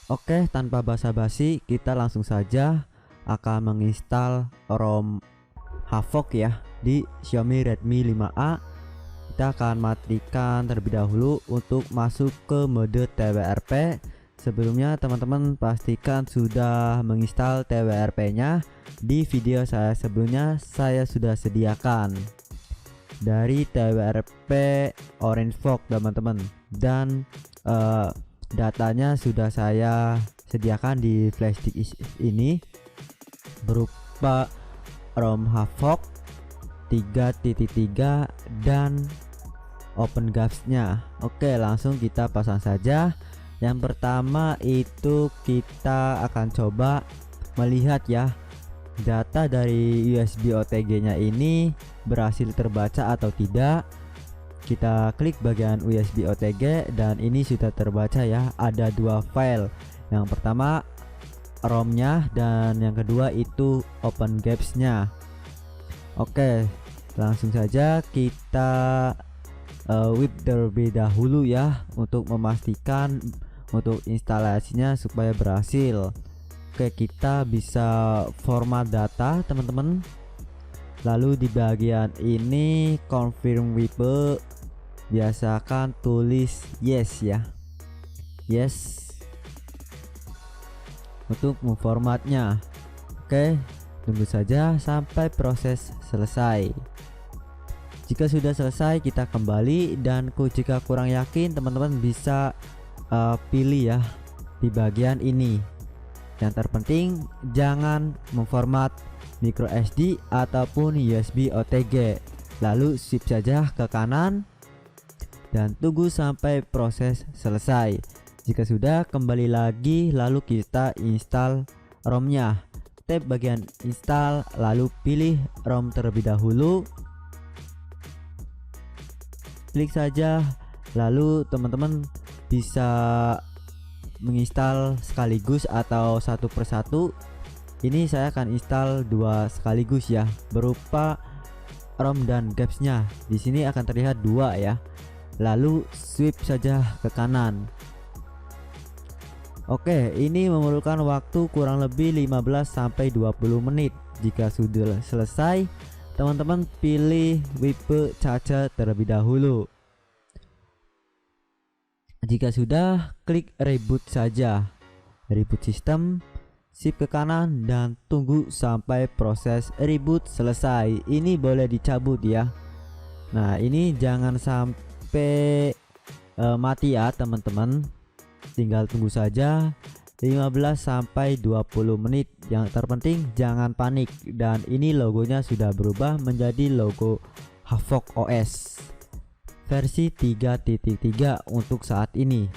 Oke, tanpa basa-basi kita langsung saja akan menginstal ROM Havoc ya di Xiaomi Redmi 5A. Kita akan matikan terlebih dahulu untuk masuk ke mode TWRP. Sebelumnya teman-teman pastikan sudah menginstal TWRP-nya. Di video saya sebelumnya saya sudah sediakan dari TWRP Orange Fog teman-teman, dan datanya sudah saya sediakan di flashdisk ini berupa ROM Havoc 3.3 dan OpenGAPS-nya. Oke, langsung kita pasang saja. Yang pertama itu kita akan coba melihat ya, data dari USB OTG-nya ini berhasil terbaca atau tidak. Kita klik bagian USB OTG dan ini sudah terbaca ya. Ada dua file. Yang pertama ROM-nya dan yang kedua itu OpenGAPS-nya. Oke, langsung saja kita whip terlebih dahulu ya untuk memastikan untuk instalasinya supaya berhasil. Oke, kita bisa format data teman-teman. Lalu di bagian ini confirm WIP, biasakan tulis yes ya, yes untuk memformatnya. Oke, tunggu saja sampai proses selesai. Jika sudah selesai kita kembali, dan jika kurang yakin teman-teman bisa pilih ya di bagian ini. Yang terpenting jangan memformat micro SD ataupun USB OTG. Lalu swipe saja ke kanan dan tunggu sampai proses selesai. Jika sudah, kembali lagi lalu kita install ROM-nya. Tap bagian install lalu pilih ROM terlebih dahulu. Klik saja, lalu teman-teman bisa menginstal sekaligus atau satu persatu. Ini saya akan install dua sekaligus ya, berupa ROM dan GAPS-nya. Di sini akan terlihat dua ya. Lalu swipe saja ke kanan. Oke, ini memerlukan waktu kurang lebih 15-20 menit. Jika sudah selesai, teman-teman pilih wipe cache terlebih dahulu. Jika sudah, klik reboot saja. Reboot sistem, shift ke kanan dan tunggu sampai proses reboot selesai. Ini boleh dicabut ya. Nah, ini jangan sampai mati ya teman-teman. Tinggal tunggu saja 15-20 menit. Yang terpenting jangan panik, dan ini logonya sudah berubah menjadi logo Havoc OS versi 3.3 untuk saat ini.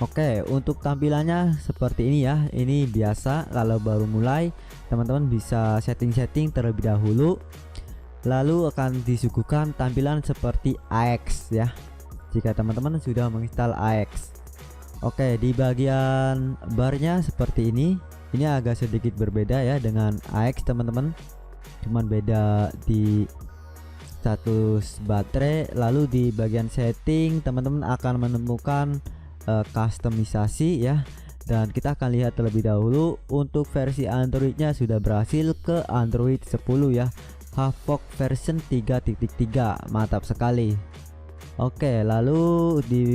Oke, untuk tampilannya seperti ini ya. Ini biasa kalau baru mulai, teman-teman bisa setting-setting terlebih dahulu. Lalu akan disuguhkan tampilan seperti AX ya, jika teman-teman sudah menginstal AX. Oke, di bagian barnya seperti ini. Ini agak sedikit berbeda ya dengan AX teman-teman. Cuman beda di status baterai. Lalu di bagian setting teman-teman akan menemukan customisasi ya, dan kita akan lihat terlebih dahulu. Untuk versi Androidnya sudah berhasil ke Android 10 ya, Havoc version 3.3. mantap sekali. Oke, lalu di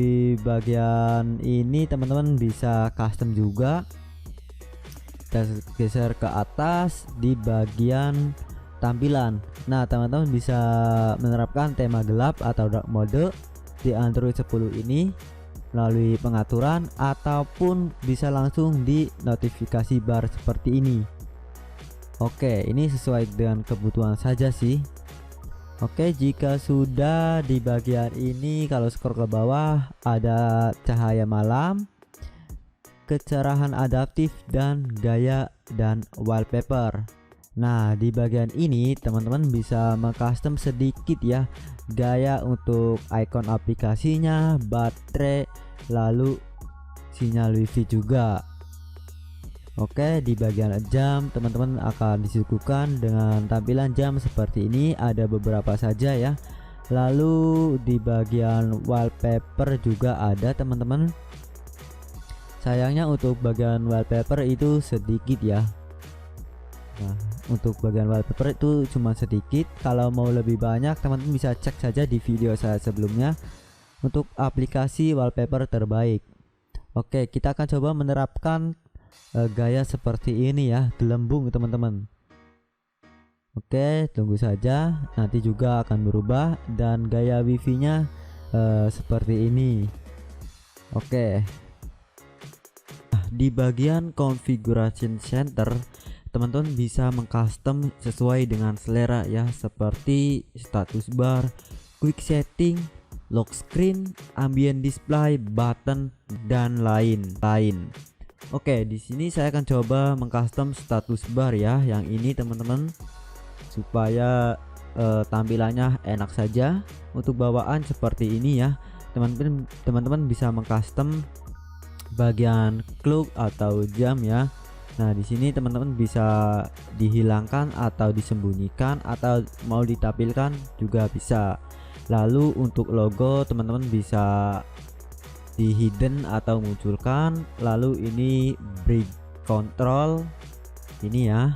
bagian ini teman-teman bisa custom juga. Kita geser ke atas di bagian tampilan. Nah, teman-teman bisa menerapkan tema gelap atau dark mode di Android 10 ini melalui pengaturan, ataupun bisa langsung di notifikasi bar seperti ini. Oke, ini sesuai dengan kebutuhan saja sih. Oke, jika sudah di bagian ini, kalau scroll ke bawah ada cahaya malam, kecerahan adaptif, dan gaya dan wallpaper. Nah, di bagian ini teman-teman bisa mengcustom sedikit ya gaya untuk icon aplikasinya, baterai, lalu sinyal wifi juga. Oke, di bagian jam teman-teman akan disuguhkan dengan tampilan jam seperti ini, ada beberapa saja ya. Lalu di bagian wallpaper juga ada teman-teman. Sayangnya untuk bagian wallpaper itu sedikit ya. Nah, untuk bagian wallpaper itu cuma sedikit. Kalau mau lebih banyak teman-teman bisa cek saja di video saya sebelumnya untuk aplikasi wallpaper terbaik. Oke, kita akan coba menerapkan gaya seperti ini ya, gelembung teman-teman. Oke, tunggu saja, nanti juga akan berubah dan gaya wifi nya seperti ini. Oke, nah, di bagian configuration center teman-teman bisa mengcustom sesuai dengan selera ya, seperti status bar, quick setting, lock screen, ambient display, button dan lain-lain. Oke, di sini saya akan coba mengcustom status bar ya, yang ini teman-teman, supaya tampilannya enak saja. Untuk bawaan seperti ini ya, teman-teman bisa mengcustom bagian clock atau jam ya. Nah, di sini teman-teman bisa dihilangkan atau disembunyikan atau mau ditampilkan juga bisa. Lalu untuk logo teman-teman bisa di hidden atau munculkan. Lalu ini break control ini ya,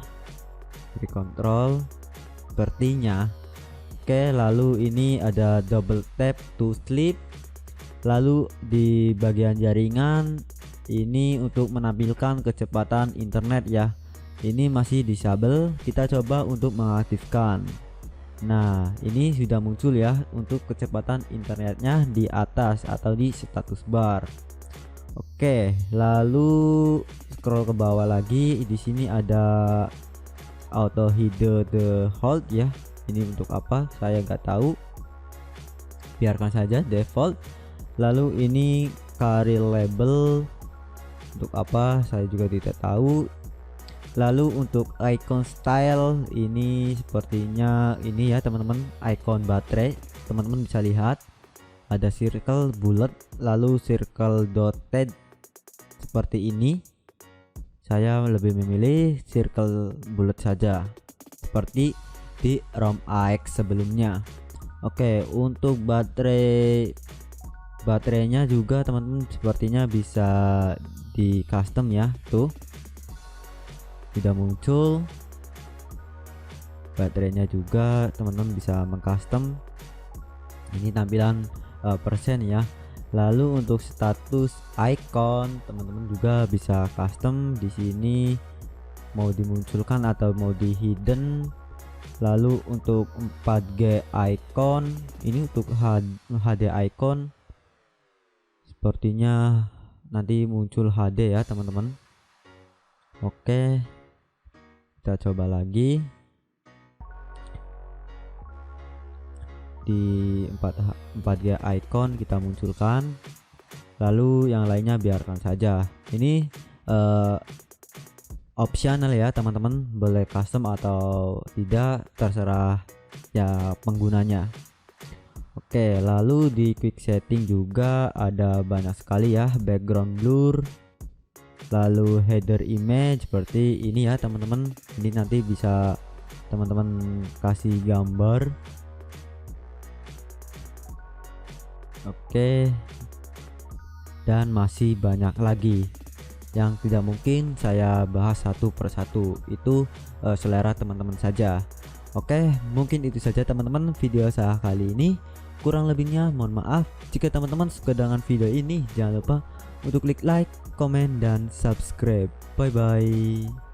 break control sepertinya. Oke, lalu ini ada double tap to sleep. Lalu di bagian jaringan ini untuk menampilkan kecepatan internet ya, ini masih disable. Kita coba untuk mengaktifkan. Nah, ini sudah muncul ya untuk kecepatan internetnya di atas atau di status bar. Oke, lalu scroll ke bawah lagi. Di sini ada auto hide the hold ya. Ini untuk apa? Saya nggak tahu. Biarkan saja default. Lalu ini career label untuk apa? Saya juga tidak tahu. Lalu untuk icon style ini sepertinya ini ya teman-teman, icon baterai. Teman-teman bisa lihat ada circle, bullet, lalu circle dotted seperti ini. Saya lebih memilih circle bullet saja seperti di ROM AX sebelumnya. Oke, untuk baterainya juga teman-teman sepertinya bisa di custom ya, tuh sudah muncul baterainya juga. Teman-teman bisa mengcustom ini tampilan persen ya. Lalu untuk status icon teman-teman juga bisa custom di sini, mau dimunculkan atau mau di hidden. Lalu untuk 4G icon ini untuk HD icon sepertinya nanti muncul HD ya teman-teman. Oke, kita coba lagi di 4G icon kita munculkan. Lalu yang lainnya biarkan saja. Ini optional ya teman-teman, boleh custom atau tidak terserah ya penggunanya. Oke, lalu di quick setting juga ada banyak sekali ya, background blur, lalu header image seperti ini ya teman-teman. Ini nanti bisa teman-teman kasih gambar. Oke, dan masih banyak lagi yang tidak mungkin saya bahas satu persatu, itu selera teman-teman saja. Oke, mungkin itu saja teman-teman video saya kali ini. Kurang lebihnya mohon maaf. Jika teman-teman suka dengan video ini, jangan lupa untuk klik like, komen, dan subscribe. Bye bye.